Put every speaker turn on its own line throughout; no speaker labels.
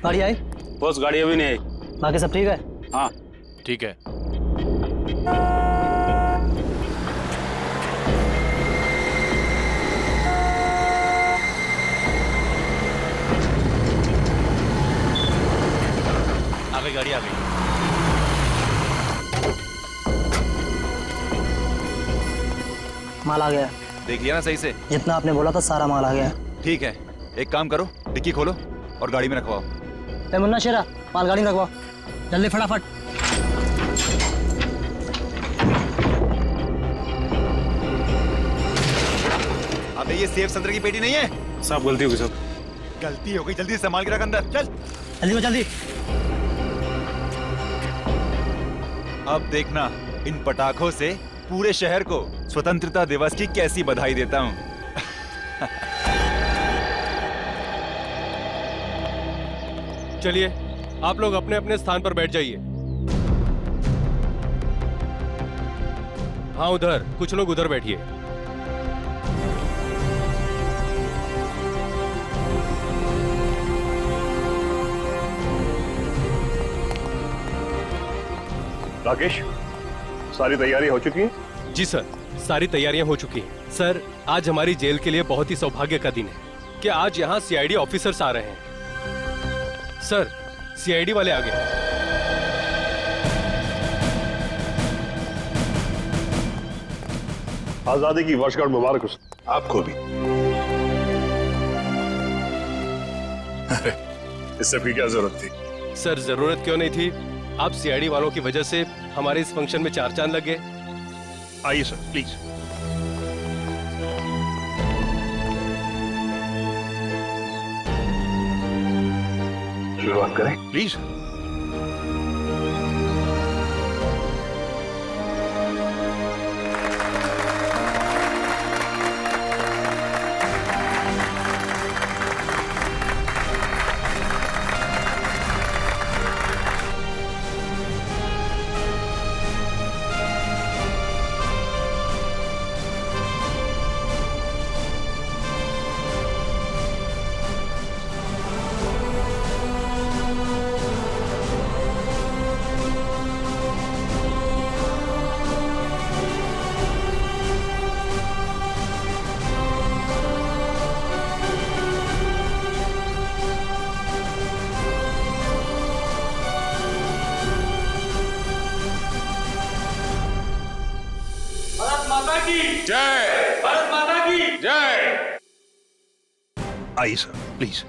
गाड़ी आई?
बॉस गाड़ी अभी नहीं आई।
बाकी सब ठीक है?
हाँ
ठीक है। आ गई गाड़ी, आ गई।
माल आ गया।
देख लिया ना सही से?
जितना आपने बोला था सारा माल आ गया।
ठीक है, एक काम करो, डिक्की खोलो और गाड़ी में रखवाओ।
ए मुन्ना शेरा, माल गाड़ी में रखवाओ जल्दी फटाफट।
अबे ये सेफ संतरे की पेटी नहीं है।
सब गलती हो गई सब।
गलती हो गई, जल्दी से संभाल के रख अंदर, चल।
जल्दी जल्दी।
अब देखना इन पटाखों से पूरे शहर को स्वतंत्रता दिवस की कैसी बधाई देता हूँ।
चलिए, आप लोग अपने अपने स्थान पर बैठ जाइए। हाँ उधर, कुछ लोग उधर बैठिए।
राकेश, सारी तैयारी हो चुकी है?
जी सर, सारी तैयारियां हो चुकी हैं। सर, आज हमारी जेल के लिए बहुत ही सौभाग्य का दिन है कि आज यहाँ सीआईडी ऑफिसर्स आ रहे हैं। सर, सीआईडी वाले आ गए।
आजादी की वर्षगांठ मुबारक हो। आपको भी। अरे, इस सब की क्या जरूरत थी?
सर, जरूरत क्यों नहीं थी? आप सीआईडी वालों की वजह से हमारे इस फंक्शन में चार चांद लग गए।
आइए सर, प्लीज। शुरुआत करें? प्लीज।
जय भारत माता की जय।
आइए सर, प्लीज।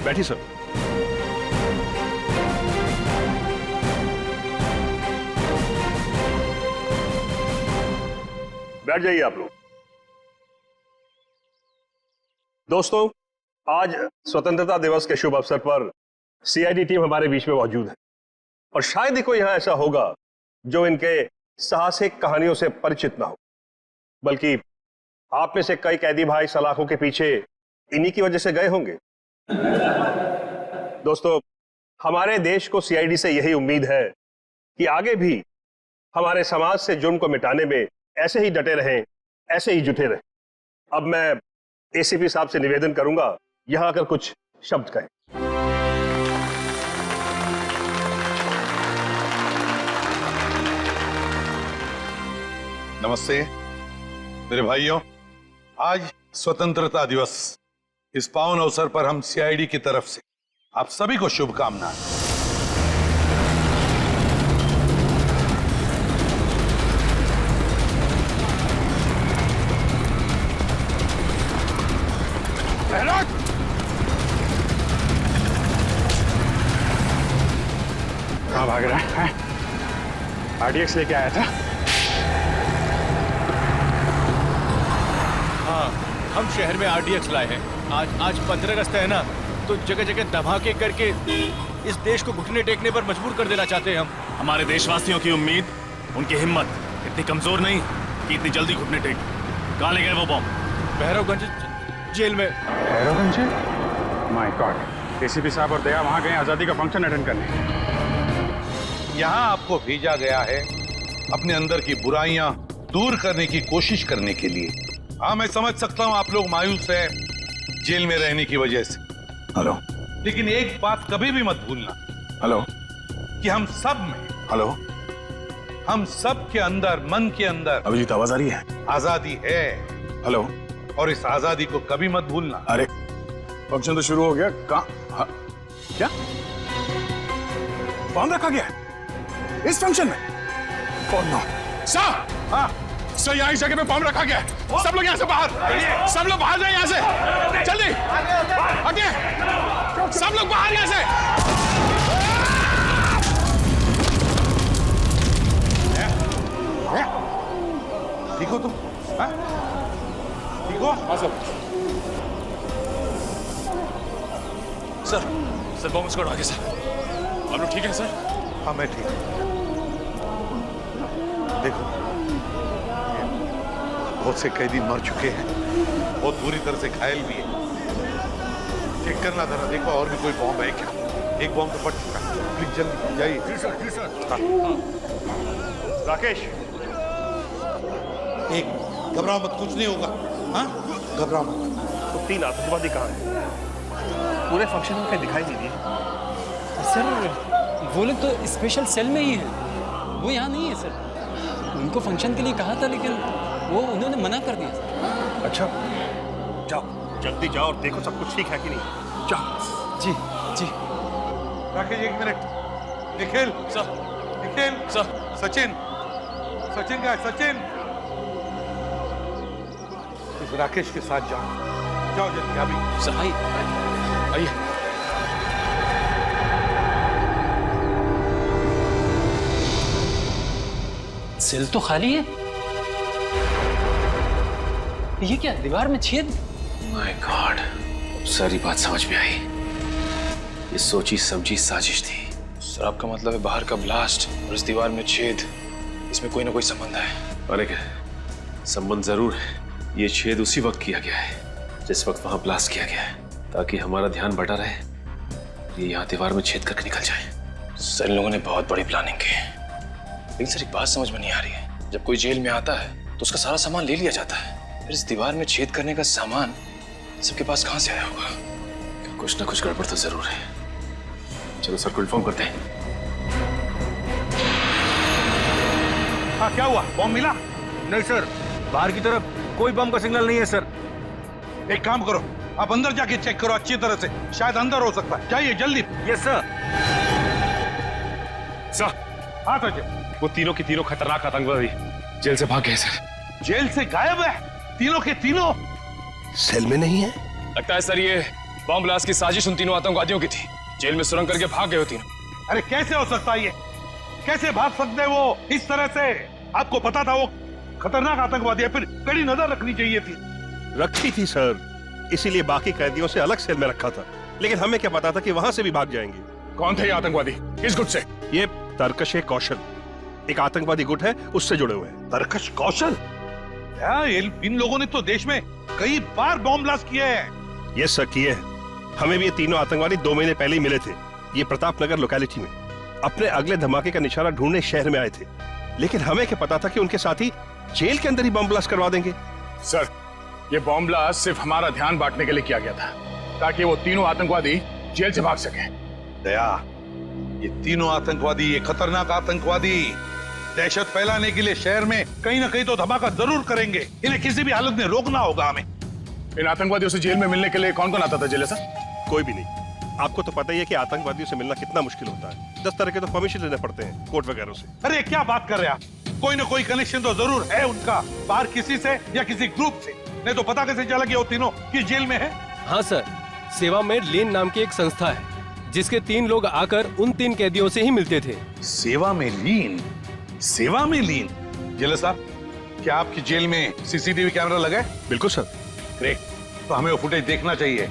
बैठिए सर। बैठ जाइए आप लोग। दोस्तों, आज स्वतंत्रता दिवस के शुभ अवसर पर सीआईडी टीम हमारे बीच में मौजूद है और शायद ही कोई यहां ऐसा होगा जो इनके साहसिक कहानियों से परिचित ना हो, बल्कि आप में से कई कैदी भाई सलाखों के पीछे इन्हीं की वजह से गए होंगे। दोस्तों, हमारे देश को सीआईडी से यही उम्मीद है कि आगे भी हमारे समाज से जुर्म को मिटाने में ऐसे ही डटे रहें, ऐसे ही जुटे रहें। अब मैं एसीपी साहब से निवेदन करूंगा यहां आकर कुछ शब्द कहें।
नमस्ते मेरे भाइयों, आज स्वतंत्रता दिवस। इस पावन अवसर पर हम सीआईडी की तरफ से आप सभी को शुभकामनाएं।
कहाँ भाग रहा है? आरडीएक्स लेके आया था।
हाँ, हम शहर में आरडीएक्स लाए हैं। आज 15 अगस्त है ना, तो जगह जगह धमाके करके इस देश को घुटने टेकने पर मजबूर कर देना चाहते हैं हम।
हमारे देशवासियों की उम्मीद, उनकी हिम्मत इतनी कमजोर नहीं कि इतनी जल्दी घुटने टेक। कहाँ ले गए वो बॉम्ब?
भैरवगंज जेल में।
भैरवगंज? My God. एसीपी साहब और दया वहां गए आजादी का फंक्शन अटेंड करने।
यहां आपको भेजा गया है अपने अंदर की बुराइयां दूर करने की कोशिश करने के लिए। हाँ, मैं समझ सकता हूं आप लोग मायूस हैं जेल में रहने की वजह से।
हेलो
लेकिन एक बात कभी भी मत भूलना
हेलो
कि हम सब में,
हेलो
हम सब के अंदर, मन के अंदर
अभिजीत, आवाज आ रही है?
आजादी है
हेलो।
और इस आजादी को कभी मत भूलना।
अरे फंक्शन तो शुरू हो गया। हाँ, क्या बॉम्ब रखा गया है इस फंक्शन में? कौन नो सर? हाँ सर, यहाँ इस जगह पे बॉम्ब रखा गया है। सब लोग यहाँ से बाहर, सब लोग बाहर जाए यहाँ से, जल्दी आगे, सब लोग बाहर यहाँ से।
ठीक हो तुम? हाँ? ठीक हो? हाँ सर।
सर बॉम्ब स्क्वाड आ गया सर। आप लोग ठीक है सर?
हाँ मैं ठीक हूँ। देखो, बहुत से कैदी मर चुके हैं, बहुत बुरी तरह से घायल भी है। चेक करना जरा, देखो और भी कोई बॉम्ब है क्या? एक बॉम्ब तो फट चुका है। प्लीज जल्दी जाइए। जी सर, जी सर।
राकेश,
एक घबराओ मत, कुछ नहीं होगा। हाँ, घबराओ मत।
तो 3 आतंकवादी कहाँ हैं? पूरे फंक्शन में कहीं दिखाई नहीं दिए।
सर वो लोग तो स्पेशल सेल में ही हैं, वो यहाँ नहीं है सर। उनको फंक्शन के लिए कहा था लेकिन वो उन्होंने मना कर दिया सर।
अच्छा, जाओ जल्दी जाओ और देखो सब कुछ ठीक है कि नहीं। जाओ।
जी जी।
राकेश एक minute. Nikhil sir, Nikhil sir, Sachin, Sachin का सचिन, इस राकेश के साथ जाओ, जाओ जल्दी अभी।
सर आइए। सेल तो खाली है। ये क्या, दीवार में छेद?
माय गॉड, सारी बात समझ में आई। ये सोची समझी साजिश थी। सर आपका मतलब है बाहर का ब्लास्ट और इस दीवार में छेद, इसमें कोई ना कोई संबंध है? अरे संबंध जरूर है। ये छेद उसी वक्त किया गया है जिस वक्त वहां ब्लास्ट किया गया है, ताकि हमारा ध्यान बटा रहे, ये यहाँ दीवार में छेद करके निकल जाए। सर इन लोगों ने बहुत बड़ी प्लानिंग की है। लेकिन सर एक बात समझ में नहीं आ रही है, जब कोई जेल में आता है तो उसका सारा सामान ले लिया जाता है, फिर इस दीवार में छेद करने का सामान सबके पास कहां से आया होगा? कुछ ना कुछ गड़बड़ तो जरूर है। चलो सर को इन्फॉर्म करते हैं।
हाँ क्या हुआ, बॉम्ब मिला?
नहीं सर, बाहर की तरफ कोई बम का सिग्नल नहीं है सर।
एक काम करो, आप अंदर जाके चेक करो अच्छी तरह से, शायद अंदर हो सकता है। जाइए जल्दी।
Yes sir.
सर
हाँ सचिन,
वो तीनों के तीनों खतरनाक आतंकवादी जेल से भाग गए सर।
जेल से गायब है तीनों के तीनों?
सेल में नहीं है?
लगता है सर ये बॉम्ब ब्लास्ट की साजिश उन तीनों आतंकवादियों की थी। जेल में सुरंग करके भाग गए हो तीनों।
अरे कैसे हो सकता है ये? कैसे भाग सकते हैं वो इस तरह से? आपको पता था वो खतरनाक आतंकवादी है, फिर कड़ी नजर रखनी चाहिए थी।
रखी थी सर, इसीलिए बाकी कैदियों से अलग सेल में रखा था। लेकिन हमें क्या पता था कि वहां से भी भाग जाएंगे।
कौन थे ये आतंकवादी, किस गुट से?
ये तरकश कौशल एक आतंकवादी गुट है, उससे जुड़े हुए हैं।
तरकश कौशल? इन लोगों ने तो देश में कई बार बॉम्ब ब्लास्ट किए हैं।
ये सर किए हैं। हमें भी ये तीनों आतंकवादी 2 महीने पहले ही मिले थे, ये प्रताप नगर लोकेलिटी में। अपने अगले धमाके का निशाना ढूंढने शहर में आए थे, लेकिन हमें क्या पता था कि उनके साथी जेल के अंदर ही बम ब्लास्ट करवा देंगे।
सर ये बॉम्ब ब्लास्ट सिर्फ हमारा ध्यान बांटने के लिए किया गया था, ताकि वो तीनों आतंकवादी जेल से भाग सके।
दया, ये तीनों आतंकवादी, ये खतरनाक आतंकवादी दहशत फैलाने के लिए शहर में कहीं ना कहीं तो धमाका जरूर करेंगे। इन्हें किसी भी हालत में रोकना होगा हमें।
इन आतंकवादियों से जेल में मिलने के लिए कौन कौन आता था जेल सर?
कोई भी नहीं। आपको तो पता ही है कि आतंकवादियों से मिलना कितना मुश्किल होता है। 10 तरह के तो परमिशन लेने पड़ते हैं कोर्ट वगैरह से।
अरे क्या बात कर रहे हैं आप? कोई ना कोई कनेक्शन तो जरूर है उनका, बाहर किसी से या किसी ग्रुप से। नहीं तो पता कैसे चला कि वो तीनों किस जेल में है?
हाँ सर, सेवा में लीन नाम की एक संस्था है जिसके 3 लोग आकर उन 3 कैदियों से ही मिलते थे।
सेवा में लीन? सेवा में लीन? जेलर साहब, क्या आपकी जेल में सीसीटीवी कैमरा लगा है?
बिल्कुल सर।
ग्रेट, तो हमें वो फुटेज देखना चाहिए।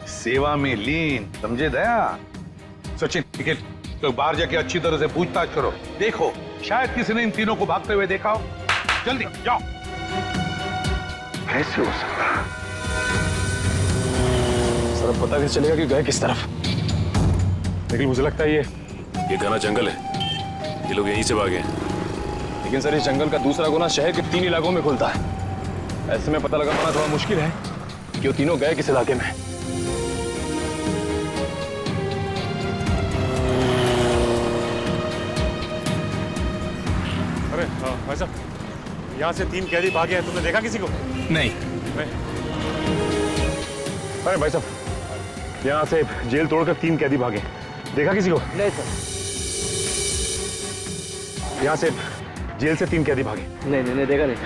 सेवा में लीन, समझे दया? सचिन, ठीक है, तो बाहर जाके अच्छी तरह से पूछताछ करो, देखो शायद किसी ने इन तीनों को भागते हुए देखा हो। जल्दी जाओ। कैसे हो सकता?
सर अब पता कैसे चलेगा कि गए किस तरफ? लेकिन मुझे लगता है ये घना जंगल है, ये लोग यहीं से भागे हैं।
लेकिन सर इस जंगल का दूसरा गुना शहर के 3 इलाकों में खुलता है। ऐसे में पता लगा पाना थोड़ा मुश्किल है कि वो तीनों गए किस इलाके में।
अरे भाई साहब, यहाँ से 3 कैदी भागे हैं, तुमने देखा किसी को?
नहीं।
अरे भाई साहब, यहाँ से जेल तोड़कर 3 कैदी भागे, देखा किसी को?
नहीं सर।
यहाँ से जेल से 3 कैदी भागे।
नहीं देखा नहीं।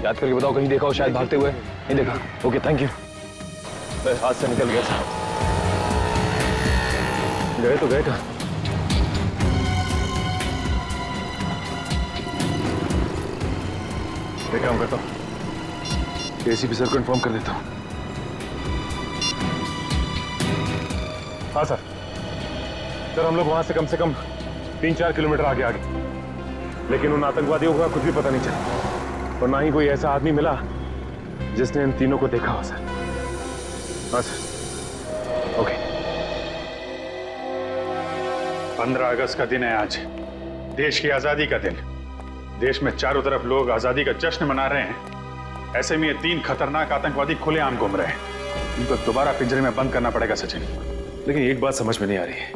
याद करके बताओ, कहीं देखा हो शायद भागते हुए? नहीं देखा। Okay, thank you. हाथ से निकल गया साहब।
गए तो गए कहाँ? एक काम करता हूँ, एसीपी सर को इन्फॉर्म कर देता हूँ। हाँ सर, हम लोग वहां से कम 3-4 किलोमीटर आगे लेकिन उन आतंकवादियों का कुछ भी पता नहीं चला और ना ही कोई ऐसा आदमी मिला जिसने इन तीनों को देखा हो सर। हाँ सर, ओके।
15 अगस्त का दिन है आज, देश की आजादी का दिन। देश में चारों तरफ लोग आजादी का जश्न मना रहे हैं, ऐसे में ये 3 खतरनाक आतंकवादी खुलेआम घूम रहे हैं। इनको दोबारा पिंजरे में बंद करना पड़ेगा सचिन।
लेकिन एक बात समझ में नहीं आ रही है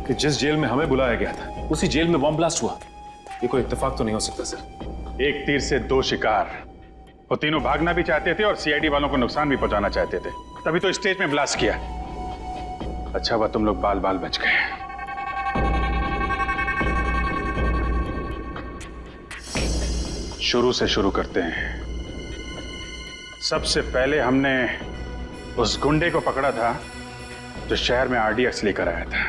कि जिस जेल में हमें बुलाया गया था उसी जेल में बॉम्ब ब्लास्ट हुआ। ये कोई इत्तेफाक तो नहीं हो सकता सर?
एक तीर से 2 शिकार। वो तीनों भागना भी चाहते थे और सीआईडी वालों को नुकसान भी पहुंचाना चाहते थे, तभी तो स्टेज में ब्लास्ट किया। अच्छा हुआ तुम लोग बाल बाल बच गए। शुरू से शुरू करते हैं। सबसे पहले हमने उस गुंडे को पकड़ा था जो शहर में आरडीएक्स लेकर आया था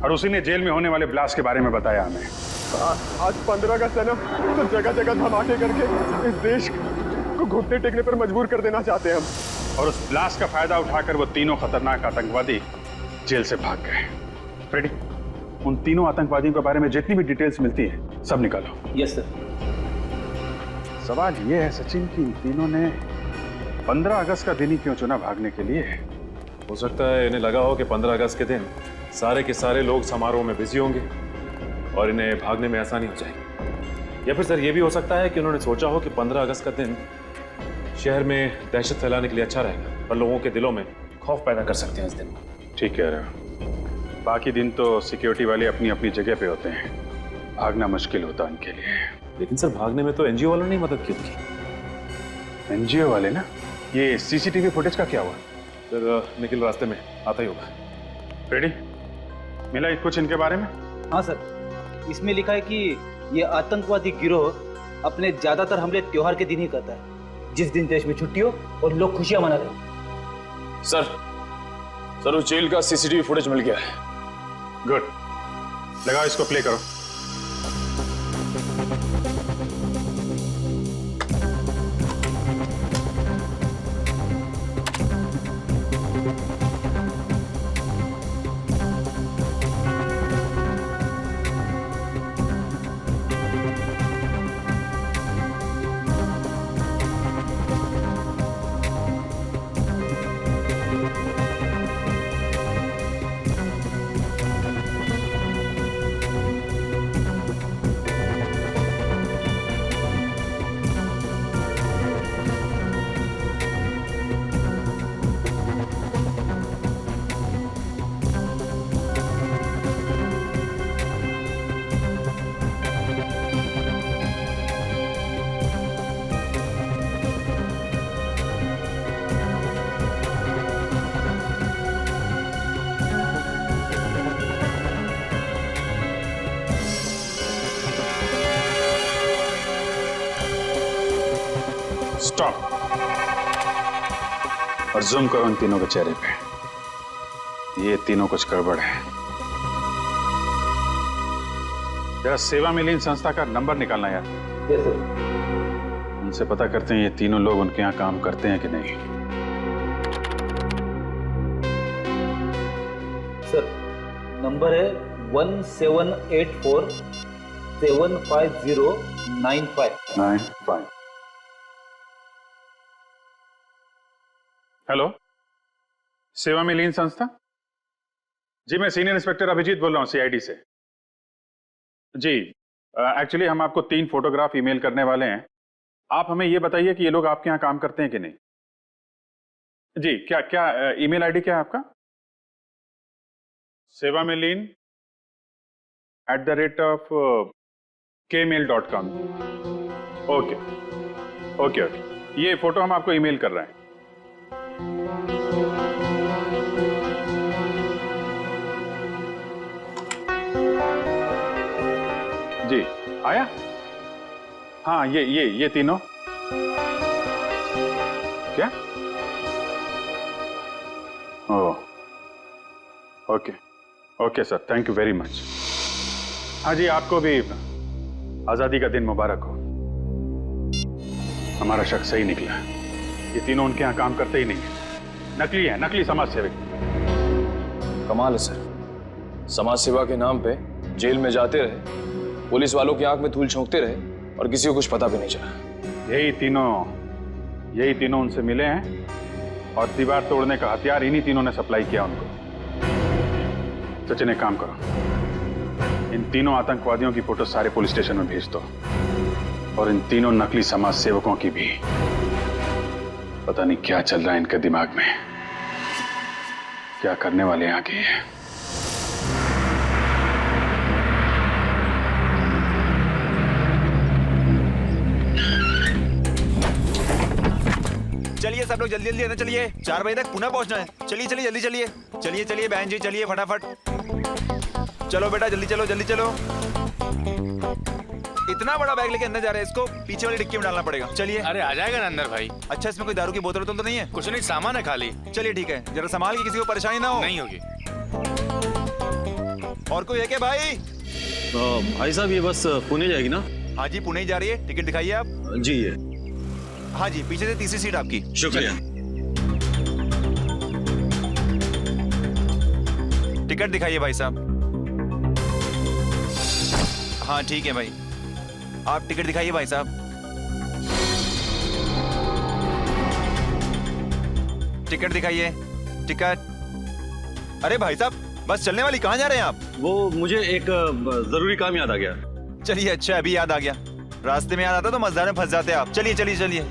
और उसी ने जेल में होने वाले ब्लास्ट के बारे में बताया हमें।
आज 15 अगस्त है ना, तो जगह जगह धमाके करके इस देश को घुटने टेकने पर मजबूर कर देना चाहते हैं हम।
और उस ब्लास्ट का फायदा उठाकर वो तीनों खतरनाक आतंकवादी जेल से भाग गए। फ्रेडी, उन तीनों आतंकवादियों के बारे में जितनी भी डिटेल्स मिलती है सब निकालो।
Yes sir.
सवाल ये है सचिन कि इन तीनों ने 15 अगस्त का दिन ही क्यों चुना भागने के लिए?
हो सकता है इन्हें लगा हो कि 15 अगस्त के दिन सारे के सारे लोग समारोह में बिजी होंगे और इन्हें भागने में आसानी हो जाएगी। या फिर सर ये भी हो सकता है कि उन्होंने सोचा हो कि 15 अगस्त का दिन शहर में दहशत फैलाने के लिए अच्छा रहेगा और लोगों के दिलों में खौफ पैदा कर सकते हैं इस दिन।
ठीक कह रहे हो। बाकी दिन तो सिक्योरिटी वाले अपनी अपनी जगह पे होते हैं, भागना मुश्किल होता है उनके लिए।
लेकिन सर भागने में तो एनजीओ वालों ने मदद की उनकी।
एनजीओ वाले ना? ये सीसीटीवी फुटेज का क्या हुआ?
सर निखिल रास्ते में आता ही होगा।
रेडी, मिला कुछ इनके बारे में?
हाँ सर, इसमें लिखा है कि ये आतंकवादी गिरोह अपने ज्यादातर हमले त्योहार के दिन ही करता है, जिस दिन देश में छुट्टी हो और लोग खुशियां मना रहे हैं।
सर उस जेल का सीसीटीवी फुटेज मिल गया है।
गुड, लगाओ इसको, प्ले करो। स्टॉप और जूम करो इन तीनों के चेहरे पे। ये तीनों कुछ गड़बड़ है। जरा सेवा में लीन संस्था का नंबर निकालना यार।
Yes sir.
उनसे पता करते हैं ये तीनों लोग उनके यहाँ काम करते हैं कि नहीं।
सर, नंबर है 1784-750-95।
हेलो, सेवा में लीन संस्था? जी, मैं सीनियर इंस्पेक्टर अभिजीत बोल रहा हूँ सीआईडी से। जी, एक्चुअली हम आपको 3 फोटोग्राफ ईमेल करने वाले हैं। आप हमें ये बताइए कि ये लोग आपके यहाँ काम करते हैं कि नहीं। जी, क्या क्या ईमेल आईडी क्या है आपका? sevamelin@kmail.com। ओके ओके ओके, ये फोटो हम आपको ईमेल कर रहे हैं। जी आया? हाँ, ये तीनों क्या? Oh okay okay sir, thank you very much. हाँ जी, आपको भी आजादी का दिन मुबारक हो। हमारा शक सही निकला, ये तीनों उनके यहाँ काम करते ही नहीं है, नकली है, नकली समाज सेवक।
कमाल है सर, समाज सेवा के नाम पे जेल में जाते रहे, पुलिस वालों की आंख में धूल झोंकते रहे और किसी को कुछ पता भी नहीं चला।
यही तीनों उनसे मिले हैं और दीवार तोड़ने का हथियार इन्हीं तीनों ने सप्लाई किया उनको। सचिन, एक काम करो, इन तीनों आतंकवादियों की फोटो सारे पुलिस स्टेशन में भेज दो और इन तीनों नकली समाज सेवकों की भी। पता नहीं क्या चल रहा है इनके दिमाग में, क्या करने वाले हैं आगे।
चलिए सब लोग जल्दी जल्दी अंदर चलिए, 4 बजे तक पुनः पहुंचना है। चलिए चलिए जल्दी चलिए, चलिए चलिए बहन जी, चलिए फटाफट। चलो बेटा जल्दी चलो जल्दी चलो। इतना बड़ा बैग लेके अंदर जा रहे हैं, इसको पीछे वाली डिक्की में डालना पड़ेगा। चलिए।
अरे आ जाएगा ना अंदर भाई।
अच्छा, इसमें कोई दारू की बोतल तो नहीं है?
कुछ नहीं, सामान है खाली।
चलिए ठीक है, जरा संभाल के, किसी को परेशानी ना हो।
नहीं होगी।
और कोई है क्या भाई?
भाई साहब, ये बस पुणे जाएगी ना?
हाँ जी, पुणे ही जा रही है। टिकट दिखाइए आप।
जी ये।
हाँ जी, पीछे से तीसरी सीट आपकी।
शुक्रिया।
टिकट दिखाइए भाई साहब। हाँ ठीक है भाई, आप टिकट दिखाइए भाई साहब। टिकट दिखाइए, टिकट। अरे भाई साहब, बस चलने वाली, कहाँ जा रहे हैं आप?
वो मुझे एक जरूरी काम याद आ गया।
चलिए, अच्छा अभी याद आ गया। रास्ते में याद आता तो मजेदार में फंस जाते आप। चलिए चलिए चलिए।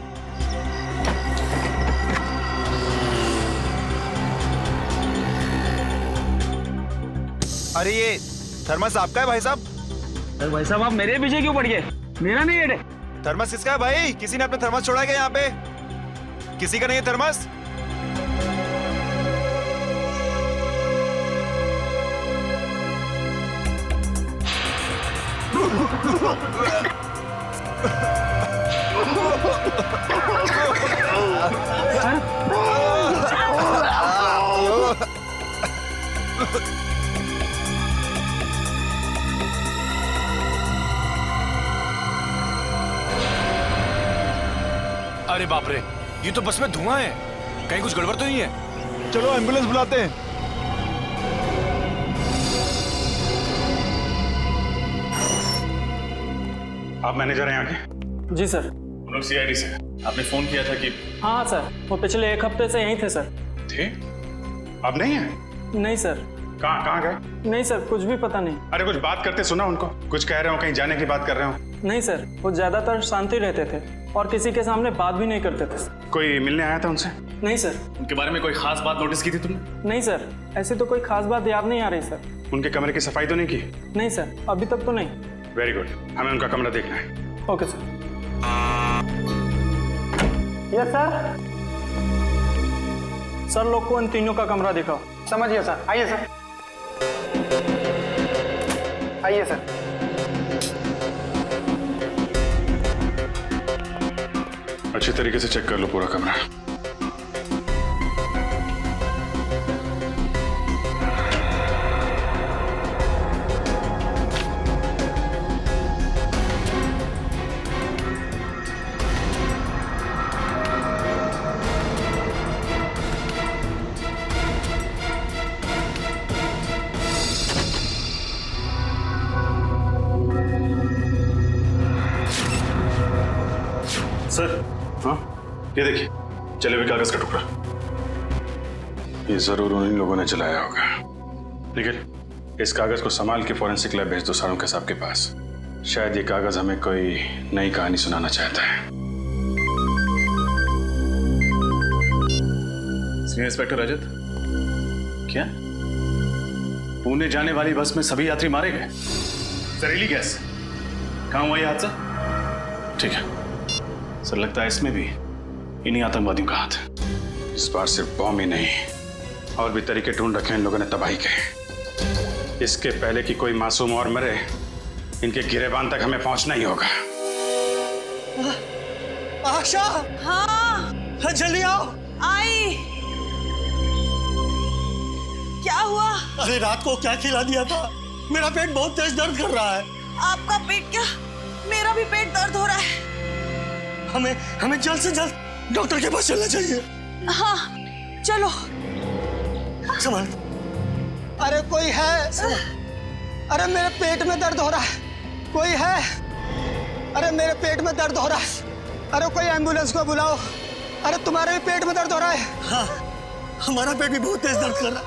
अरे ये थर्मस आपका है भाई साहब?
अरे भाई साहब, आप मेरे पीछे क्यों पड़ गए? मेरा नहीं है।
थर्मस किसका है भाई? किसी ने अपना थर्मस छोड़ा है क्या यहाँ पे? किसी का नहीं है थर्मस?
अरे बाप रे, ये तो बस में धुआं है, कहीं कुछ गड़बड़ तो नहीं है?
चलो एम्बुलेंस बुलाते हैं।
आप मैनेजर हैं यहाँ के?
जी सर।
हम लोग सीआईडी से। आपने फोन किया था कि?
हाँ सर, वो पिछले 1 हफ्ते से यहीं थे सर।
थे? अब नहीं है?
नहीं सर।
कहाँ गए?
नहीं सर, कुछ भी पता नहीं।
अरे कुछ बात करते सुना उनको, कुछ कह रहे हो, कहीं जाने की बात कर रहे हो?
नहीं सर, वो ज्यादातर शांति रहते थे और किसी के सामने बात भी नहीं करते थे।
कोई मिलने आया था उनसे?
नहीं सर।
उनके बारे में कोई खास बात नोटिस की थी तुमने?
नहीं सर, ऐसी तो कोई खास बात याद नहीं आ रही सर।
उनके कमरे की सफाई तो नहीं की?
नहीं सर, अभी तक तो नहीं।
वेरी गुड, हमें उनका कमरा देखना है।
Okay sir. Yes sir. Sir लोग को इन तीनों का कमरा दिखाओ।
समझ गया सर, आइए सर। आइए सर।
अच्छी तरीके से चेक कर लो पूरा कमरा। सर, हाँ ये देखिए, जले हुए कागज का टुकड़ा। ये जरूर उन्हीं लोगों ने जलाया होगा। निखिल, इस कागज को संभाल के फॉरेंसिक लैब भेज दो सारों के साहब के पास।
शायद ये कागज हमें कोई नई कहानी सुनाना चाहता है। सीनियर इंस्पेक्टर रजत, क्या पुणे जाने वाली बस में सभी यात्री मारे गए? जहरीली गैस, कहाँ हुआ ये हादसा? ठीक है सर, लगता है इसमें भी इन्हीं आतंकवादियों का हाथ है। इस बार सिर्फ बॉम्ब ही नहीं, और भी तरीके ढूंढ रखे हैं इन लोगों ने तबाही के। इसके पहले कि कोई मासूम और मरे, इनके गिरेबान तक हमें पहुंचना ही होगा।
आशा,
हाँ
जल्दी आओ।
आई। क्या हुआ?
अरे रात को क्या खिला दिया था? मेरा पेट बहुत तेज दर्द कर रहा है।
आपका पेट क्या? मेरा भी पेट दर्द हो रहा है।
हमें जल्द से जल्द डॉक्टर के पास चलना चाहिए।
हाँ चलो।
संभाल। अरे कोई है? अरे मेरे पेट में दर्द हो रहा है, कोई है? अरे मेरे पेट में दर्द हो रहा है, अरे कोई एम्बुलेंस को बुलाओ। अरे तुम्हारे भी पेट में दर्द हो रहा है? हाँ, हमारा पेट भी बहुत तेज दर्द कर रहा है।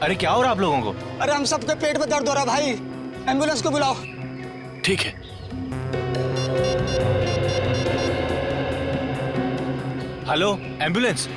अरे क्या हो रहा है आप लोगों को?
अरे हम सबके पेट में दर्द हो रहा है भाई, एम्बुलेंस को बुलाओ।
ठीक है। Hello ambulance.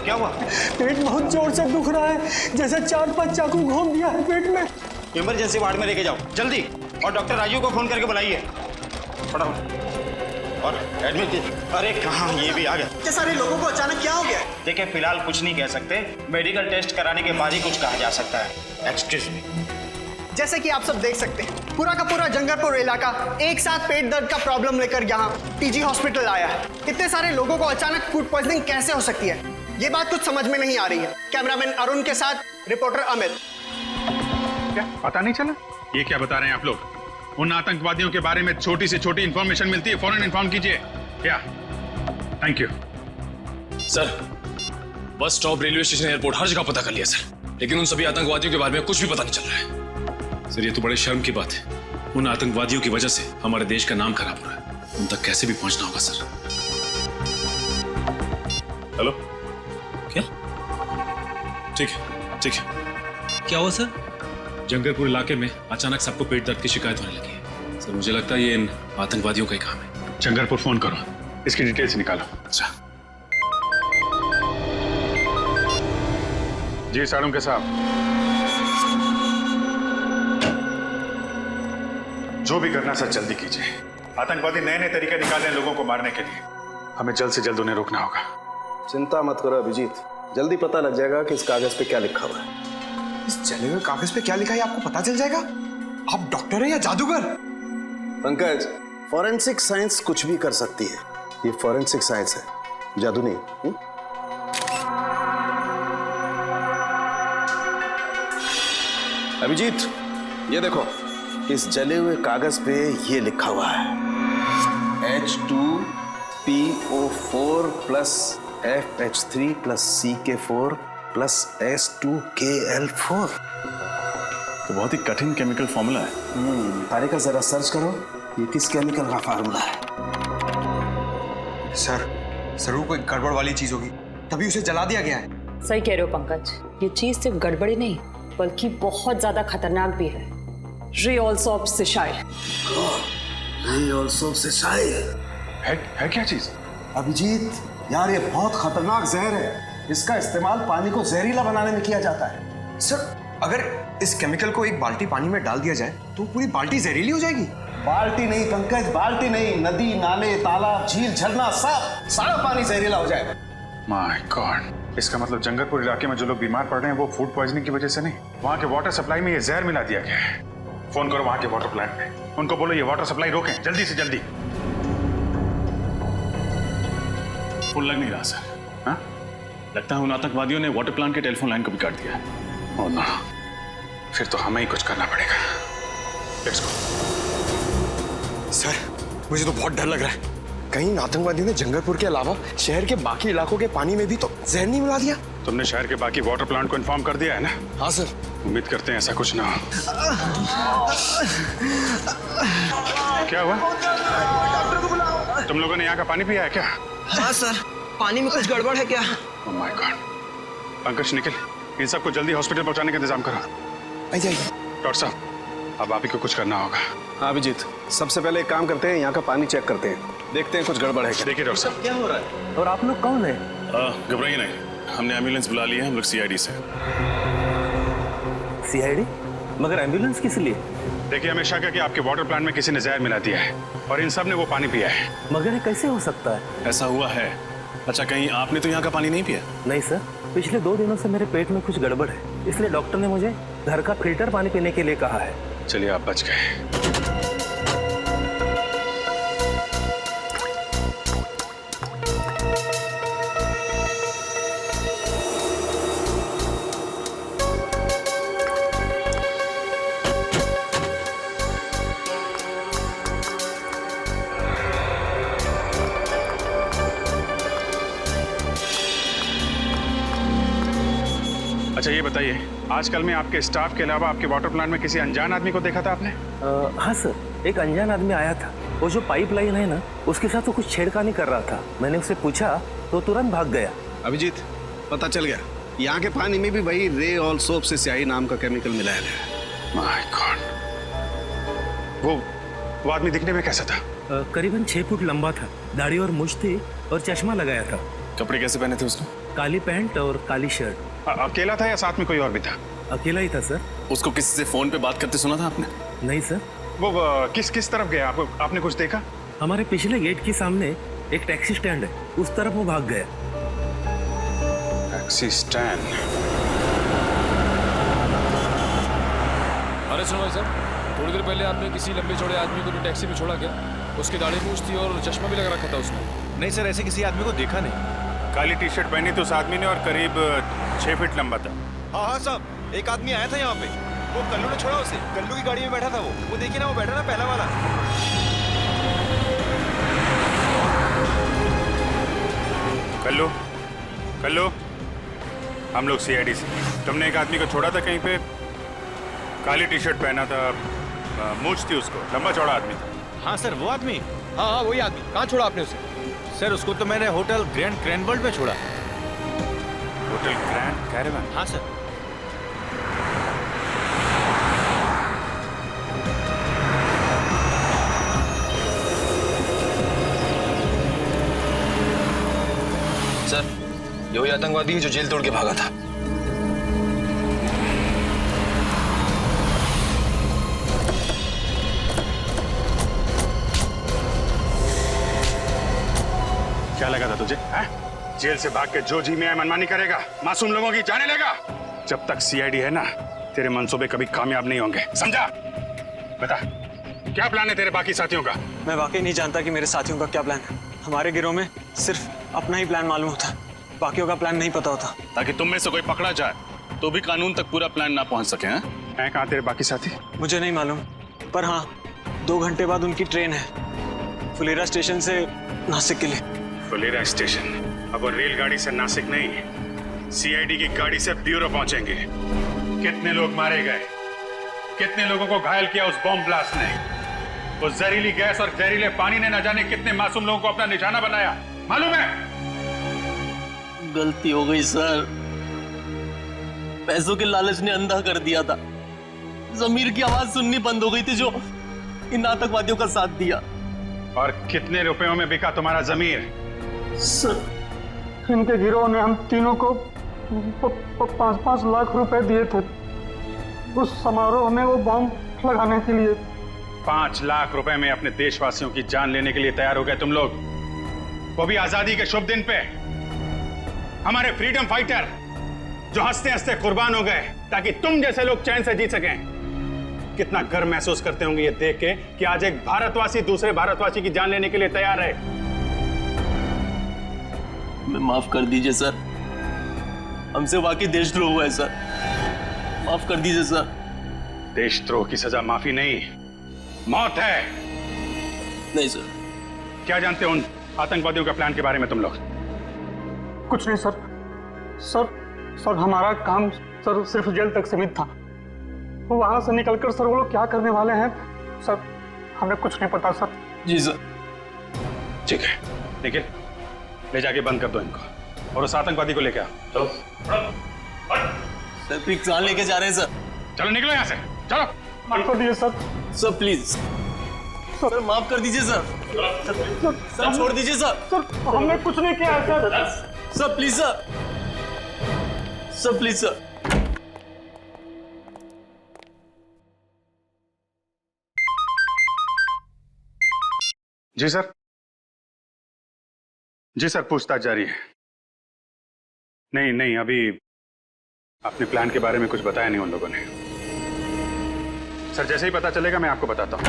क्या हुआ? पेट बहुत जोर से दुख रहा है, जैसे 4-5 चाकू घोंप दिया है पेट में।
इमरजेंसी वार्ड में लेके जाओ जल्दी, और डॉक्टर राजू को फोन करके बुलाइए फटाफट। और एडमिट। अरे कहाँ, ये भी आ गया।
इतने सारे लोगों को अचानक क्या हो गया?
देखिए फिलहाल कुछ नहीं कह सकते, मेडिकल टेस्ट कराने के बाद ही कुछ कहा जा सकता है। Excuse me.
जैसे कि आप सब देख सकते हैं, पूरा का पूरा जंगलपुर इलाका एक साथ पेट दर्द का प्रॉब्लम लेकर यहाँ टीजी हॉस्पिटल आया है। इतने सारे लोगों को अचानक फूड पॉइजनिंग कैसे हो सकती है, ये बात कुछ समझ में नहीं आ रही है। कैमरामैन अरुण के साथ रिपोर्टर अमित।
क्या पता नहीं चला? ये क्या बता रहे हैं आप लोग? उन आतंकवादियों के बारे में छोटी से छोटी इंफॉर्मेशन मिलती है, फौरन इन्फॉर्म कीजिए। क्या? Thank you
sir. Bus stop, railway station, airport, हर जगह पता कर लिया सर, लेकिन उन सभी आतंकवादियों के बारे में कुछ भी पता नहीं चल रहा है। सर ये तो बड़े शर्म की बात है, उन आतंकवादियों की वजह से हमारे देश का नाम खराब हो रहा है। उन तक कैसे भी पहुंचना होगा सर। हेलो, क्या? ठीक है ठीक है।
क्या हुआ सर?
जंगलपुर इलाके में अचानक सबको पेट दर्द की शिकायत होने लगी है सर। मुझे लगता है ये इन आतंकवादियों का ही काम है।
जंगलपुर फोन करो, इसकी डिटेल्स निकालो।
अच्छा
जी साड़ू के साहब, जो भी करना सर जल्दी कीजिए। आतंकवादी नए नए तरीके निकाल रहे हैं लोगों को मारने के लिए, हमें जल्द से जल्द उन्हें रोकना होगा।
चिंता मत करो अभिजीत, जल्दी पता लग जाएगा कि इस कागज पे क्या लिखा हुआ है।
इस जले हुए कागज पे क्या लिखा है आपको पता चल जाएगा। आप डॉक्टर हैं या जादूगर?
पंकज, फॉरेंसिक साइंस कुछ भी कर सकती है, ये फॉरेंसिक साइंस है, जादू नहीं। अभिजीत ये देखो, इस जले हुए कागज पे ये लिखा हुआ है H2PO4 plus FH3 plus CK4 plus S2KL4।
तो बहुत ही कठिन केमिकल फॉर्मूला है।
तारिका जरा सर्च करो, ये किस केमिकल का फार्मूला है।
सर जरूर कोई गड़बड़ वाली चीज होगी, तभी उसे जला दिया गया है।
सही कह रहे हो पंकज, ये चीज सिर्फ गड़बड़ी नहीं बल्कि बहुत ज्यादा खतरनाक भी है। रियोल्सोप्सिसाइल।
रियोल्सोप्सिसाइल
है क्या चीज?
अभिजीत यार, ये बहुत खतरनाक जहर है, इसका इस्तेमाल पानी को जहरीला बनाने में किया जाता है।
सर अगर इस केमिकल को एक बाल्टी पानी में डाल दिया जाए तो पूरी बाल्टी जहरीली हो जाएगी।
बाल्टी नहीं पंकज, बाल्टी नहीं, नदी नाले तालाब झील झरना सब सारा पानी जहरीला हो जाएगा।
माय गॉड, इसका मतलब जंगलपुर इलाके में जो लोग बीमार पड़ रहे हैं वो फूड पॉइजनिंग की वजह से नहीं, वहाँ के वाटर सप्लाई में ये जहर मिला दिया गया है। फोन करो वहाँ के वाटर प्लांट पे, उनको बोलो ये वाटर सप्लाई रोकें जल्दी से जल्दी।
फुल लग नहीं रहा सर।
हाँ? लगता है उन आतंकवादियों ने वाटर प्लांट के टेलीफोन लाइन को भी काट दिया। ओह नो, फिर तो हमें ही कुछ करना पड़ेगा। Let's go.
सर, मुझे तो बहुत डर लग रहा है। कहीं आतंकवादियों ने जंगलपुर के अलावा शहर के बाकी इलाकों के पानी में भी तो जहर नहीं मिला दिया?
तुमने शहर के बाकी वाटर प्लांट को इन्फॉर्म कर दिया है ना?
हाँ सर।
उम्मीद करते हैं ऐसा कुछ ना हो। क्या हुआ? तुम लोगों ने यहाँ का पानी पिया है क्या?
हाँ सर, पानी में कुछ गड़बड़ है क्या?
Oh my god. Pankaj, Nikhil, इन सबको जल्दी हॉस्पिटल पहुंचाने का इंतजाम करो।
आइए।
डॉक्टर साहब, अब आप ही को कुछ करना होगा।
हाँ अभिजीत, सबसे पहले एक काम करते हैं, यहाँ का पानी चेक करते हैं, देखते हैं कुछ गड़बड़ है क्या।
देखिए डॉक्टर साहब,
क्या हो रहा है और आप लोग कौन है?
घबराइए नहीं, हमने एम्बुलेंस बुला ली है, हम लोग सीआईडी से।
सीआईडी? मगर एम्बुलेंस किस लिए?
देखिए, हमें शक है कि आपके वाटर प्लांट में किसी ने जहर मिला दिया है और इन सब ने वो पानी पिया है।
मगर ये कैसे हो सकता है?
ऐसा हुआ है। अच्छा, कहीं आपने तो यहाँ का पानी नहीं पिया?
नहीं सर, पिछले 2 दिनों से मेरे पेट में कुछ गड़बड़ है, इसलिए डॉक्टर ने मुझे घर का फिल्टर पानी पीने के लिए कहा है।
चलिए, आप बच गए। अच्छा ये बताइए, आजकल में आपके स्टाफ के अलावा आपके वाटर प्लांट में किसी अनजान आदमी को देखा था आपने?
हाँ सर, एक अनजान आदमी आया था। वो जो पाइप लाइन है ना, उसके साथ वो कुछ छेड़खानी कर रहा था। मैंने उससे पूछा तो तुरंत भाग गया। अभिजीत, पता चल गया, यहाँ के पानी में भी वही रे ऑल सोप से स्याही नाम का केमिकल मिलाया गया।
My God. वो आदमी दिखने में कैसा था?
करीबन 6 फुट लंबा था, दाढ़ी और मूंछ थी और चश्मा लगाया था।
कपड़े कैसे पहने थे उसने?
काली पैंट और काली शर्ट।
अकेला था या साथ में कोई और भी था?
अकेला ही था सर।
उसको किसी से फोन पे बात करते सुना था आपने?
नहीं सर।
वो किस तरफ गया? आपने कुछ देखा?
हमारे पिछले गेट के सामने एक टैक्सी स्टैंड है, उस तरफ वो भाग गया।
Taxi stand?
अरे सुनो भाई साहब, थोड़ी देर पहले आपने किसी लंबे चौड़े आदमी को भी टैक्सी में छोड़ा क्या? उसकी दाढ़ी मूंछ थी और चश्मा भी लगा रखा था उसने।
नहीं सर, ऐसे किसी आदमी को देखा नहीं।
काली टी शर्ट पहनी थी उस आदमी ने और करीब 6 फीट लंबा था।
हाँ साहब, एक आदमी आया था यहाँ पे, वो कल्लू ने छोड़ा उसे। कल्लू की गाड़ी में बैठा था वो देखिए ना, वो बैठा ना पहला वाला।
कल्लू, कल्लू, हम लोग सीआईडी से। तुमने एक आदमी को छोड़ा था कहीं पे, काली टी शर्ट पहना था, मूंछ थी उसको, लंबा चौड़ा आदमी था।
हाँ सर, वो आदमी।
हाँ, वही आदमी। कहाँ छोड़ा आपने उसे?
सर, उसको तो मैंने होटल ग्रैंड क्रैनवर्ल्ड में छोड़ा।
Hotel grand caravan?
हाँ सर।
सर, ये वही आतंकवादी है जो जेल तोड़ के भागा था।
क्या लगा था तुझे? जेल से भाग के जो जी में मनमानी करेगा, मासूम लोगों की जाने लेगा। जब तक सीआईडी है ना, तेरे मंसूबे कभी कामयाब नहीं होंगे, समझा? बता, क्या प्लान है तेरे बाकी साथियों का?
मैं वाकई नहीं जानता कि मेरे साथियों का क्या प्लान है। हमारे गिरोह में सिर्फ अपना ही प्लान मालूम होता, बाकियों का प्लान नहीं पता होता।
ताकि तुम में से कोई पकड़ा जाए तो भी कानून तक पूरा प्लान ना पहुंच सके। हैं कहाँ तेरे बाकी साथी?
मुझे नहीं मालूम, पर हाँ, 2 घंटे बाद उनकी ट्रेन है, फुलेरा स्टेशन से नासिक के लिए।
फुलेरा स्टेशन? अब वो रेलगाड़ी से नासिक नहीं, सीआईडी की गाड़ी से ब्यूरो पहुंचेंगे। कितने लोग मारे गए, कितने लोगों को घायल किया उस बॉम्ब ब्लास्ट ने। वो जहरीली गैस और जहरीले पानी ने न जाने कितने मासूम लोगों को अपना निशाना बनाया, मालूम है?
गलती हो गई सर, पैसों के लालच ने अंधा कर दिया था। जमीर की आवाज सुननी बंद हो गई थी जो इन आतंकवादियों का साथ दिया।
और कितने रुपयों में बिका तुम्हारा जमीर?
सर, इनके गिरोह ने हम तीनों को 5-5 लाख रुपए दिए थे उस समारोह में वो बॉम्ब लगाने के लिए।
5 लाख रुपए में अपने देशवासियों की जान लेने के लिए तैयार हो गए तुम लोग, वो भी आजादी के शुभ दिन पे। हमारे फ्रीडम फाइटर जो हंसते हंसते कुर्बान हो गए ताकि तुम जैसे लोग चैन से जी सकें। कितना गर्व महसूस करते होंगे ये देख के कि आज एक भारतवासी दूसरे भारतवासी की जान लेने के लिए तैयार है।
हमें माफ कर दीजिए सर, हमसे वाकई देशद्रोह हुआ है सर, माफ कर दीजिए सर।
देशद्रोह की सजा माफी नहीं, मौत है।
नहीं सर।
क्या जानते हो उन आतंकवादियों के प्लान के बारे में तुम लोग?
कुछ नहीं सर। सर हमारा काम सर सिर्फ जेल तक सीमित था। वहां से निकलकर सर वो लोग क्या करने वाले हैं सर, हमें कुछ नहीं पता सर।
जी सर।
ठीक है, निखिल ले जाके बंद कर दो इनको और उस आतंकवादी को लेके आओ। चलो
सर पिक जान लेके जा रहे हैं सर।
चलो निकलो यहाँ से, चलो।
माफ कर दीजिए सर।
सर प्लीज सर, माफ कर दीजिए सर। सर छोड़ दीजिए सर।
सर हमने कुछ नहीं किया sir.
Sir please sir, sir please sir.
जी सर। जी सर, पूछताछ जारी है। नहीं अभी अपने प्लान के बारे में कुछ बताया नहीं उन लोगों ने। सर जैसे ही पता चलेगा मैं आपको बताता हूं।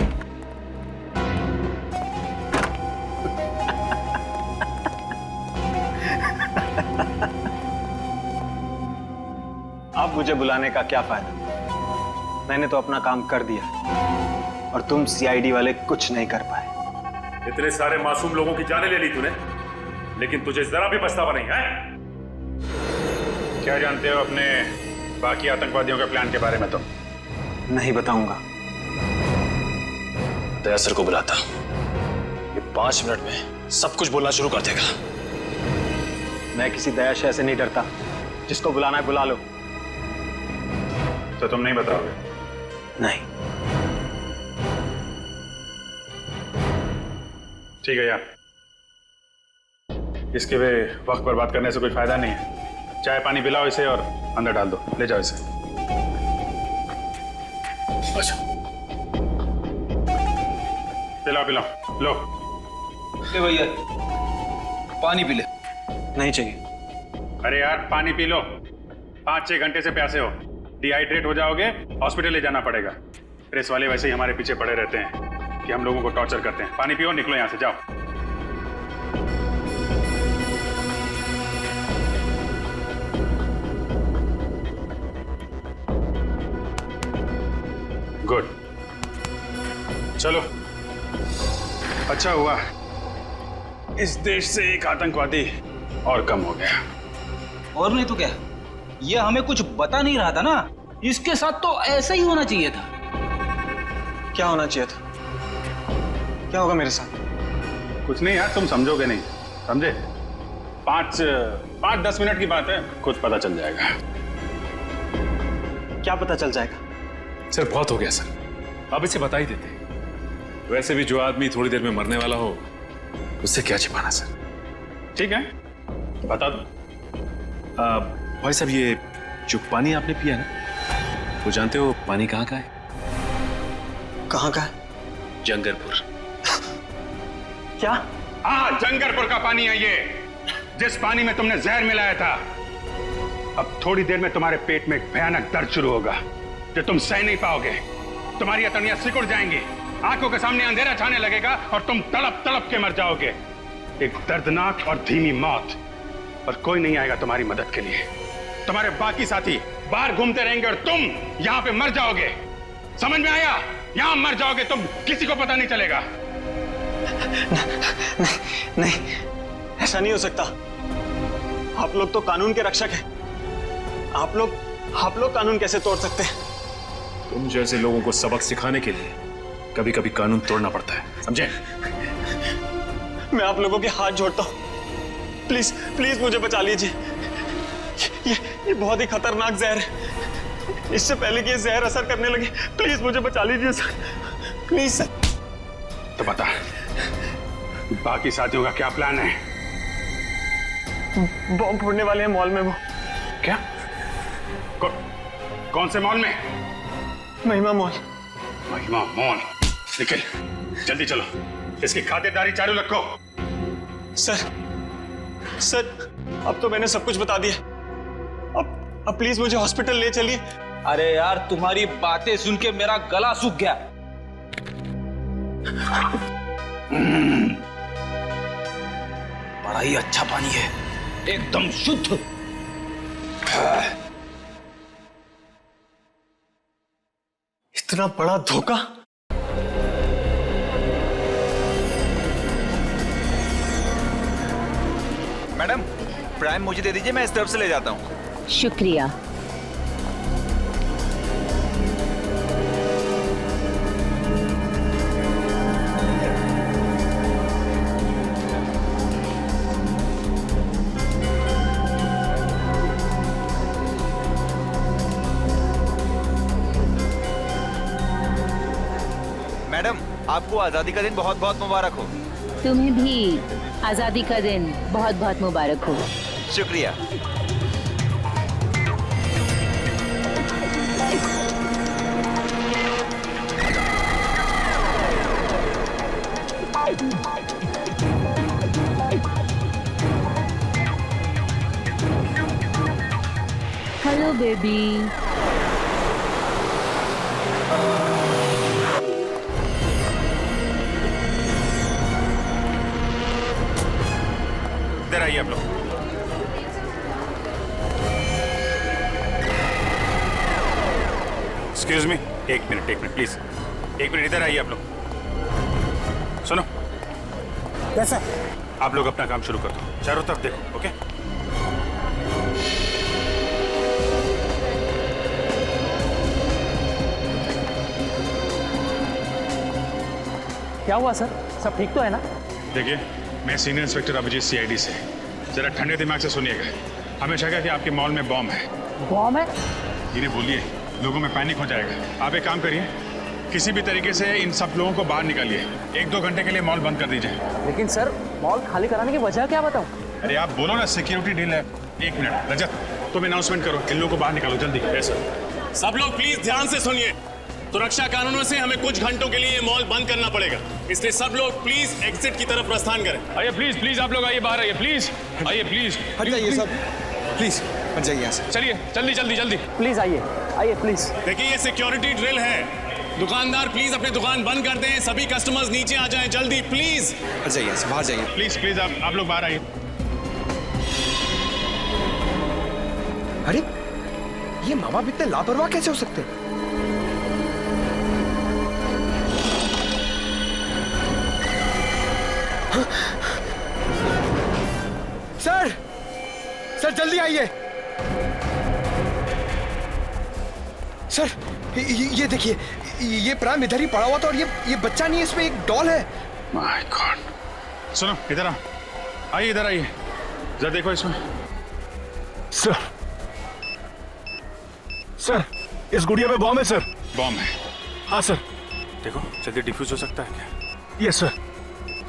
अब मुझे बुलाने का क्या फायदा? मैंने तो अपना काम कर दिया और तुम सीआईडी वाले कुछ नहीं कर पाए।
इतने सारे मासूम लोगों की जानें ले ली तूने, लेकिन तुझे जरा भी पछतावा नहीं है?
क्या जानते हो अपने बाकी आतंकवादियों के प्लान के बारे में? तो
नहीं बताऊंगा।
दया सर को बुलाता, ये 5 मिनट में सब कुछ बोलना शुरू कर देगा।
मैं किसी दया शय से नहीं डरता, जिसको बुलाना है बुला लो।
तो तुम नहीं बताओगे?
नहीं।
ठीक है यार, इसके वे वक्त बर्बाद करने से कोई फायदा नहीं है। चाय पानी पिलाओ इसे और अंदर डाल दो, ले जाओ इसे। अच्छा पिलाओ लो।
ले भैया पानी पी ले। नहीं चाहिए।
अरे यार पानी पी लो, 5-6 घंटे से प्यासे हो, डिहाइड्रेट हो जाओगे, हॉस्पिटल ले जाना पड़ेगा। प्रेस वाले वैसे ही हमारे पीछे पड़े रहते हैं कि हम लोगों को टॉर्चर करते हैं। पानी पियो, निकलो यहां से, जाओ। गुड, चलो अच्छा हुआ इस देश से एक आतंकवादी और कम हो गया।
और नहीं तो क्या, ये हमें कुछ बता नहीं रहा था ना। इसके साथ तो ऐसा ही होना चाहिए था। क्या होना चाहिए था? क्या होगा मेरे साथ?
कुछ नहीं यार, तुम समझोगे नहीं, समझे? 5-10 मिनट की बात है, खुद पता चल जाएगा।
क्या पता चल जाएगा?
सर बहुत हो गया सर, अब इसे बता ही देते। वैसे भी जो आदमी थोड़ी देर में मरने वाला हो, उससे क्या छिपाना सर।
ठीक है, बता दो।
भाई साहब, ये जो पानी आपने पिया ना, वो जानते हो पानी कहाँ का है?
कहाँ का है?
जंगरपुर।
क्या?
हाँ, जंगरपुर का पानी है ये, जिस पानी में तुमने जहर मिलाया था। अब थोड़ी देर में तुम्हारे पेट में एक भयानक दर्द शुरू होगा जो तुम सह नहीं पाओगे। तुम्हारी अतड़ियां सिकुड़ जाएंगी, आंखों के सामने अंधेरा छाने लगेगा और तुम तड़प तड़प के मर जाओगे। एक दर्दनाक और धीमी मौत, और कोई नहीं आएगा तुम्हारी मदद के लिए। तुम्हारे बाकी साथी बाहर घूमते रहेंगे और तुम यहां पे मर जाओगे। समझ में आया? यहां मर जाओगे तुम, किसी को पता नहीं चलेगा।
नहीं, ऐसा नहीं हो सकता। आप लोग तो कानून के रक्षक हैं। आप लोग कानून कैसे तोड़ सकते हैं?
तुम जैसे लोगों को सबक सिखाने के लिए कभी कभी कानून तोड़ना पड़ता है, समझे?
मैं आप लोगों के हाथ जोड़ता हूं, प्लीज मुझे बचा लीजिए। ये बहुत ही खतरनाक जहर है। इससे पहले कि ये जहर असर करने लगे, प्लीज मुझे बचा लीजिए सर, प्लीज सर।
तो बता, बाकी साथियों का क्या प्लान है?
बॉम्ब फोड़ने वाले हैं मॉल में। वो
क्या? कौन से मॉल में?
महिमा मॉल।
महिमा मॉल? निकल, जल्दी चलो, इसकी खातिरदारी चालू रखो।
सर अब तो मैंने सब कुछ बता दिया। अब प्लीज मुझे हॉस्पिटल ले चलिए। अरे यार, तुम्हारी बातें सुन के मेरा गला सूख गया। बड़ा ही अच्छा पानी है।
एकदम शुद्ध।
इतना बड़ा धोखा।
मैडम प्राइम मुझे दे दीजिए, मैं इस तरफ से ले जाता हूँ।
शुक्रिया।
मैडम आपको आजादी का दिन बहुत बहुत मुबारक हो।
तुम्हें भी आजादी का दिन बहुत बहुत मुबारक हो।
शुक्रिया।
Hello baby.
इधर आइए आप लोग। एक्सक्यूज मी, एक मिनट प्लीज, एक मिनट इधर आइए आप लोग। सुनो, कैसा आप लोग अपना काम शुरू कर दो, चारों तरफ देखो। ओके,
क्या हुआ सर? सब ठीक तो है ना?
देखिए मैं सीनियर इंस्पेक्टर अभिजीत सीआईडी से। जरा ठंडे दिमाग से सुनिएगा। हमें शक है कि आपके मॉल में बॉम्ब है।
बॉम्ब है?
धीरे बोलिए, लोगों में पैनिक हो जाएगा। आप एक काम करिए, किसी भी तरीके से इन सब लोगों को बाहर निकालिए। 1-2 घंटे के लिए मॉल बंद कर दीजिए।
लेकिन सर मॉल खाली कराने की वजह क्या बताऊं?
अरे आप बोलो ना, सिक्योरिटी डील है। 1 मिनट रजत, तुम अनाउंसमेंट करो, इन लोगों को बाहर निकालो जल्दी।
सब लोग प्लीज ध्यान से सुनिए। सुरक्षा कारणों से हमें कुछ घंटों के लिए ये मॉल बंद करना पड़ेगा, इसलिए सब लोग प्लीज एग्जिट की तरफ प्रस्थान करें।
आइए प्लीज प्लीज, आप लोग आइए, बाहर आइए प्लीज, आइए प्लीज।
हट जाइए सब, प्लीज हट जाइए यहाँ से।
चलिए जल्दी जल्दी जल्दी।
प्लीज आइए, आइए प्लीज।
देखिए ये सिक्योरिटी ड्रिल है। दुकानदार प्लीज अपनी दुकान बंद कर दें, सभी कस्टमर्स नीचे आ जाएं जल्दी प्लीज।
हट जाइए यहाँ से, बाहर जाइए
प्लीज प्लीज। आप लोग बाहर आइए।
अरे ये माँ बाप इतने लापरवाह कैसे हो सकते हैं? सर जल्दी आइए। सर ये देखिए, ये प्राइम इधर ही पड़ा हुआ था और ये बच्चा नहीं है, इसमें एक डॉल है।
My God. सुनो इधर आओ, आइए इधर आइए, जरा देखो इसमें। सर इस गुड़िया में बॉम्ब है सर। बॉम्ब है? हाँ सर। देखो जल्दी डिफ्यूज हो सकता है क्या? Yes sir.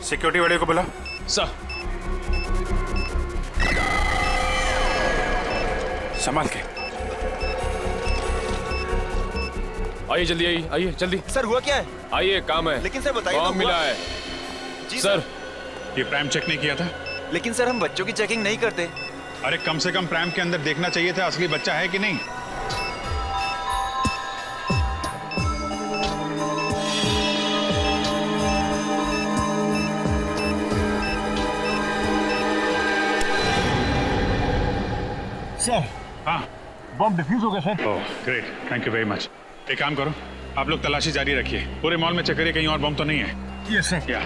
सिक्योरिटी वाले को बुला। सर संभाल के
आइए जल्दी, आइए आइए जल्दी।
सर हुआ क्या है?
आइए काम है।
लेकिन सर बताइए
बॉम्ब मिला है।
जी
सर
ये प्राइम चेक नहीं किया था?
लेकिन सर हम बच्चों की चेकिंग नहीं करते।
अरे कम से कम प्राइम के अंदर देखना चाहिए था असली बच्चा है कि नहीं।
सर
हाँ
बॉम्ब डिफ्यूज हो गया sir.
Oh great, thank you very much. एक काम करो, आप लोग तलाशी जारी रखिए, पूरे मॉल में चेक करिए कहीं और बॉम्ब तो नहीं है।
Yes sir.
क्या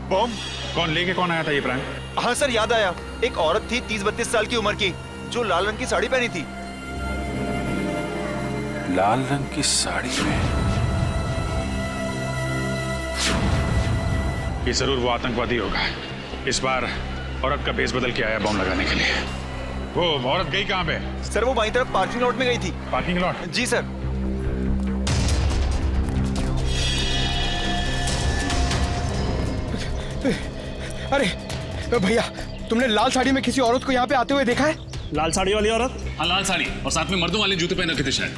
बॉम्ब? कौन लेके कौन आया था ये प्राइम?
हाँ सर याद आया, एक औरत थी 30-32 साल की उम्र की, जो लाल रंग की साड़ी पहनी थी।
लाल रंग की साड़ी में?
ये जरूर वो आतंकवादी होगा। इस बार औरत का भेस बदल के आया बॉम्ब लगाने के लिए। वो औरत गई कहाँ पे?
सर वो बाईं तरफ पार्किंग लॉट में गई थी।
Parking lot?
जी सर। अरे भैया, तुमने लाल साड़ी में किसी औरत को यहाँ पे आते हुए देखा है?
लाल साड़ी वाली औरत?
हाँ लाल साड़ी, और साथ में मर्दों वाले जूते पहन रखे थे शायद।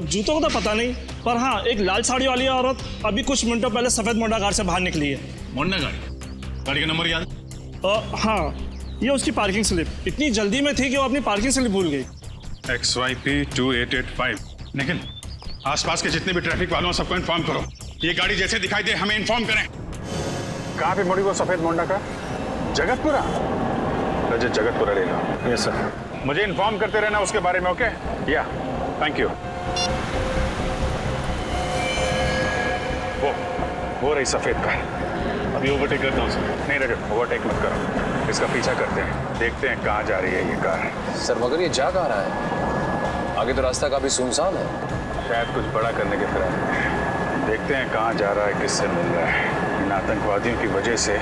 जूतों को तो पता नहीं, पर हाँ एक लाल साड़ी वाली औरत अभी कुछ मिनटों पहले सफेद मोंडा कार से बाहर निकली है।
मोंडा गाड़ी? गाड़ी का नंबर याद?
हाँ ये उसकी पार्किंग स्लिप। इतनी जल्दी में थी कि वो अपनी पार्किंग स्लिप भूल गई।
XYP 2885। निखिल, आसपास के जितने भी ट्रैफिक वालों सबको इन्फॉर्म करो। ये गाड़ी जैसे दिखाई दे हमें इन्फॉर्म करें। कहाँ पे मुड़ी वो सफेद मोंडा का? जगतपुरा?
रजत जगत को रहेगा।
Yes sir. मुझे इन्फॉर्म करते रहना उसके बारे में, ओके? या थैंक यू। वो रही सफेद कार।
अभी ओवरटेक करता हूँ सर।
नहीं रजत, ओवरटेक मत करो, इसका पीछा करते हैं, देखते हैं कहाँ जा रही है ये कार।
सर मगर ये जा कहाँ रहा है? आगे तो रास्ता काफी सुनसान है।
शायद कुछ बड़ा करने के फिराक में। देखते हैं कहाँ जा रहा है, किससे मिल रहा है। इन आतंकवादियों की वजह से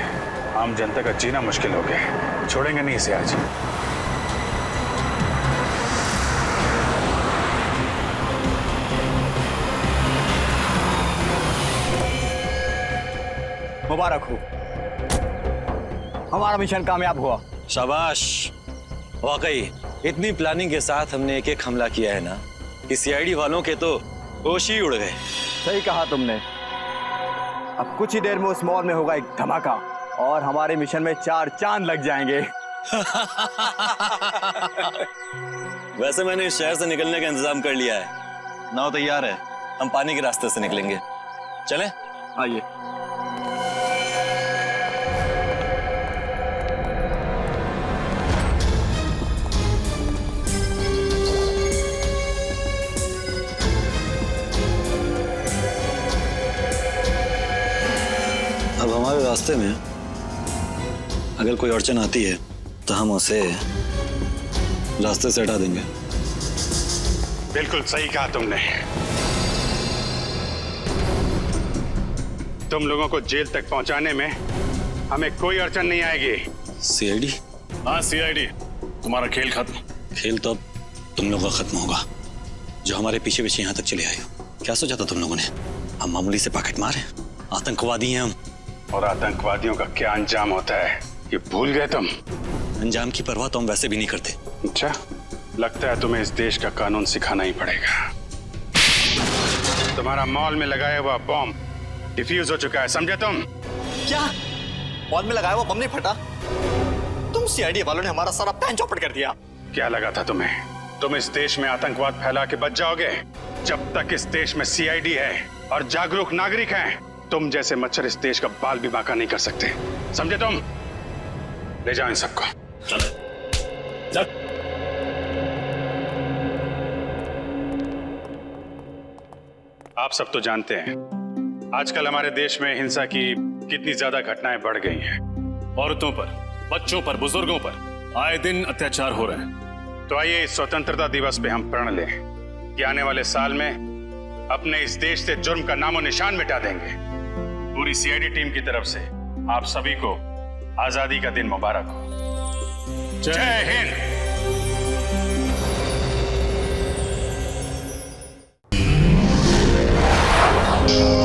आम जनता का जीना मुश्किल हो गया। छोड़ेंगे नहीं इसे आज।
मुबारक हो, हमारा मिशन कामयाब हुआ।
शाबाश। वाकई इतनी प्लानिंग के साथ हमने एक हमला किया है ना कि सीआईडी वालों के तो होश ही उड़ गए।
सही कहा तुमने। अब कुछ ही देर में उस मॉल में होगा एक धमाका और हमारे मिशन में 4 चांद लग जाएंगे।
वैसे मैंने इस शहर से निकलने का इंतजाम कर लिया है। नाव तैयार है, हम पानी के रास्ते से निकलेंगे। चलें?
आइए।
अब हमारे रास्ते में अगर कोई अड़चन आती है तो हम उसे रास्ते से हटा देंगे।
बिल्कुल सही कहा तुमने। तुम लोगों को जेल तक पहुंचाने में हमें कोई अड़चन नहीं आएगी।
सीआईडी?
हाँ सीआईडी, तुम्हारा खेल खत्म।
खेल तो अब तुम लोगों का खत्म होगा, जो हमारे पीछे पीछे यहाँ तक चले आए हो। क्या सोचा था तुम लोगों ने? हम मामूली से पॉकेट मार हैं? आतंकवादी हैं हम।
और आतंकवादियों का क्या अंजाम होता है ये भूल गए तुम?
अंजाम की परवाह तो हम वैसे भी नहीं करते।
अच्छा, लगता है तुम्हें इस देश का कानून सिखाना ही पड़ेगा। तुम्हारा मॉल में लगाया हुआ बॉम्ब डिफ्यूज हो चुका है, समझे तुम?
क्या मॉल में लगाया हुआ बम नहीं फटा? तुम सीआईडी वालों ने हमारा सारा प्लान चौपट कर दिया।
क्या लगा था तुम्हें? तुम इस देश में आतंकवाद फैला के बच जाओगे? जब तक इस देश में सीआईडी है और जागरूक नागरिक हैं, तुम जैसे मच्छर इस देश का बाल भी बांका नहीं कर सकते, समझे तुम? ले जाओ इन सबको। चल। आप सब तो जानते हैं आजकल हमारे देश में हिंसा की कितनी ज्यादा घटनाएं बढ़ गई हैं।
औरतों पर, बच्चों पर, बुजुर्गों पर आए दिन अत्याचार हो रहे हैं।
तो आइए इस स्वतंत्रता दिवस पे हम प्रण लें कि आने वाले साल में अपने इस देश से जुर्म का नामो निशान मिटा देंगे। पूरी सीआईडी टीम की तरफ से आप सभी को आजादी का दिन मुबारक हो। जय हिंद।
Oh